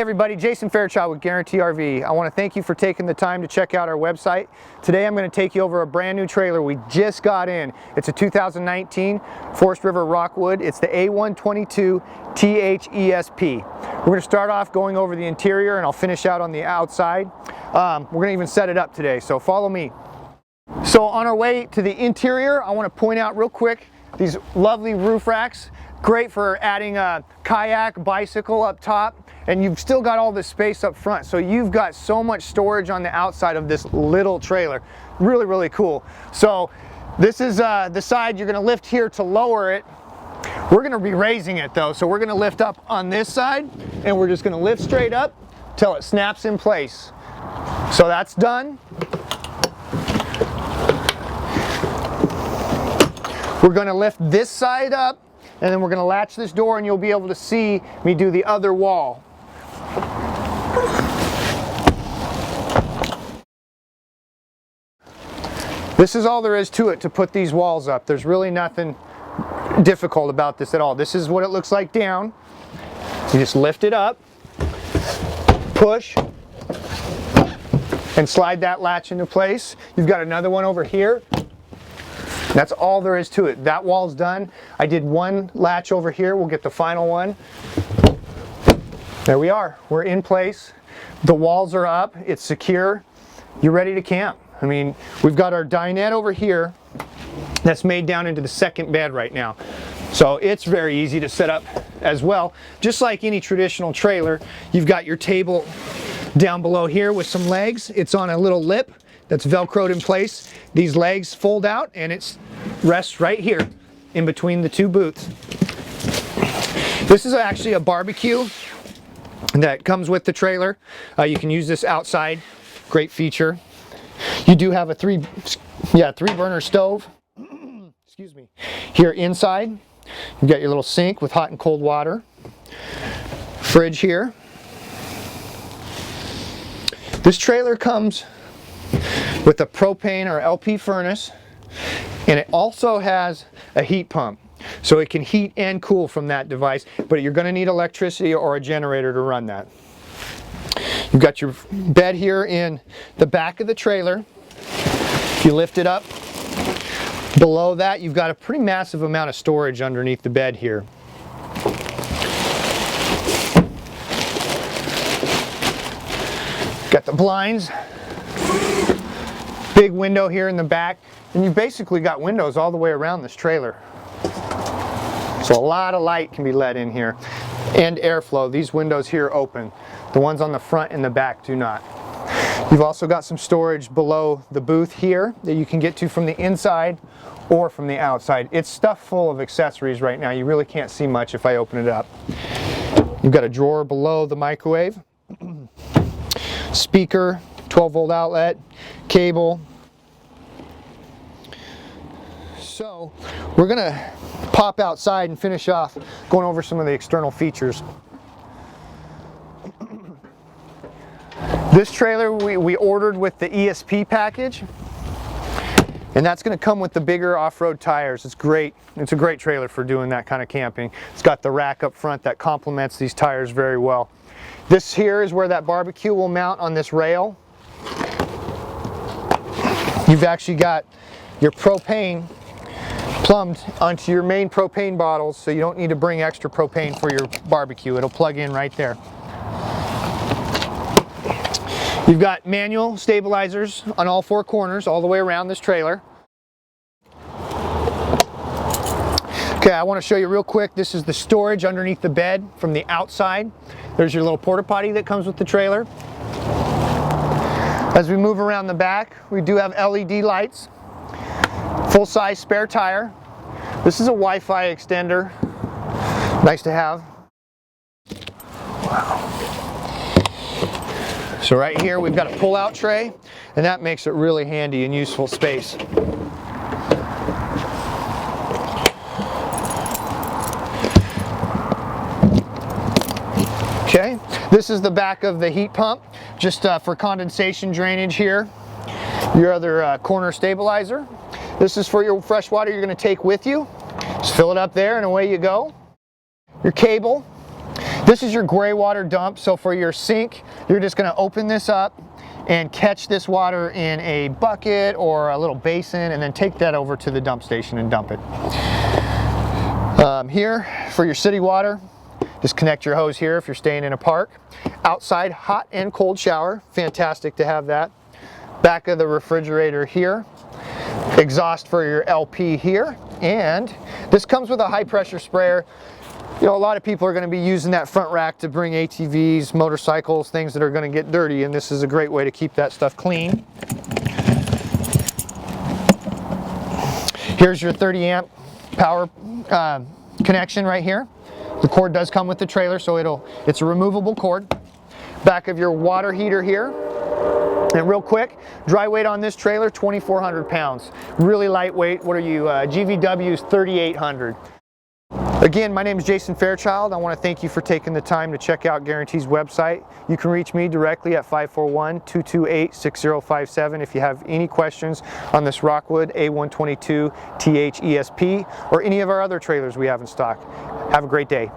Hey everybody, Jason.Fairchild with Guaranty RV. I want to thank you for taking the time to check out our website. Today I'm going to take you over a brand new trailer we just got in. It's a 2019 Forest River Rockwood. It's the A122 THESP. We're going to start off going over the interior and I'll finish out on the outside. We're going to even set it up today, so follow me. So on our way to the interior, I want to point out real quick these lovely roof racks. Great for adding a kayak, bicycle up top, and you've still got all this space up front. So you've got so much storage on the outside of this little trailer. Really, really cool. So this is the side you're gonna lift here to lower it. We're gonna be raising it though. So we're gonna lift up on this side and we're just gonna lift straight up till it snaps in place. So that's done. We're gonna lift this side up and then we're going to latch this door and you'll be able to see me do the other wall. This is all there is to it to put these walls up. There's really nothing difficult about this at all. This is what it looks like down. You just lift it up, push, and slide that latch into place. You've got another one over here. That's all there is to it. That wall's done. I did one latch over here. We'll get the final one. There we are. We're in place. The walls are up. It's secure. You're ready to camp. I mean, we've got our dinette over here that's made down into the second bed right now. So it's very easy to set up as well. Just like any traditional trailer, you've got your table down below here with some legs. It's on a little lip that's velcroed in place. These legs fold out and it rests right here in between the two booths. This is actually a barbecue that comes with the trailer. You can use this outside. Great feature. You do have a three burner stove. Excuse me. Here inside, you've got your little sink with hot and cold water. Fridge here. This trailer comes with a propane or LP furnace, and it also has a heat pump, so it can heat and cool from that device, but you're going to need electricity or a generator to run that. You've got your bed here in the back of the trailer. If you lift it up, below that you've got a pretty massive amount of storage underneath the bed here. Got the blinds. Big window here in the back, and you've basically got windows all the way around this trailer. So a lot of light can be let in here, and airflow. These windows here open. The ones on the front and the back do not. You've also got some storage below the booth here that you can get to from the inside or from the outside. It's stuffed full of accessories right now. You really can't see much if I open it up. You've got a drawer below the microwave, speaker, 12-volt outlet, cable. So we're gonna pop outside and finish off going over some of the external features. This trailer we ordered with the ESP package, and that's going to come with the bigger off-road tires. It's great. It's a great trailer for doing that kind of camping. It's got the rack up front that complements these tires very well. This here is where that barbecue will mount on this rail. You've actually got your propane plumbed onto your main propane bottles, so you don't need to bring extra propane for your barbecue. It'll plug in right there. You've got manual stabilizers on all four corners all the way around this trailer. Okay, I want to show you real quick. This is the storage underneath the bed from the outside. There's your little porta potty that comes with the trailer. As we move around the back, we do have LED lights, full-size spare tire. This is a Wi-Fi extender. Nice to have. Wow. So right here we've got a pull-out tray, and that makes it really handy and useful space. Okay, this is the back of the heat pump, just for condensation drainage here. Your other corner stabilizer. This is for your fresh water you're going to take with you. Just fill it up there and away you go. Your cable. This is your gray water dump, so for your sink, you're just gonna open this up and catch this water in a bucket or a little basin and then take that over to the dump station and dump it. Here, for your city water, just connect your hose here if you're staying in a park. Outside, hot and cold shower, fantastic to have that. Back of the refrigerator here. Exhaust for your LP here, and this comes with a high pressure sprayer. You know, a lot of people are going to be using that front rack to bring ATVs, motorcycles, things that are going to get dirty, and this is a great way to keep that stuff clean. Here's your 30 amp power connection right here. The cord does come with the trailer, so it's a removable cord. Back of your water heater here. And real quick, dry weight on this trailer, 2,400 pounds. Really lightweight. What are you? GVW is 3,800. Again, my name is Jason.Fairchild. I want to thank you for taking the time to check out Guaranty's website. You can reach me directly at 541-228-6057 if you have any questions on this Rockwood A122 THESP or any of our other trailers we have in stock. Have a great day.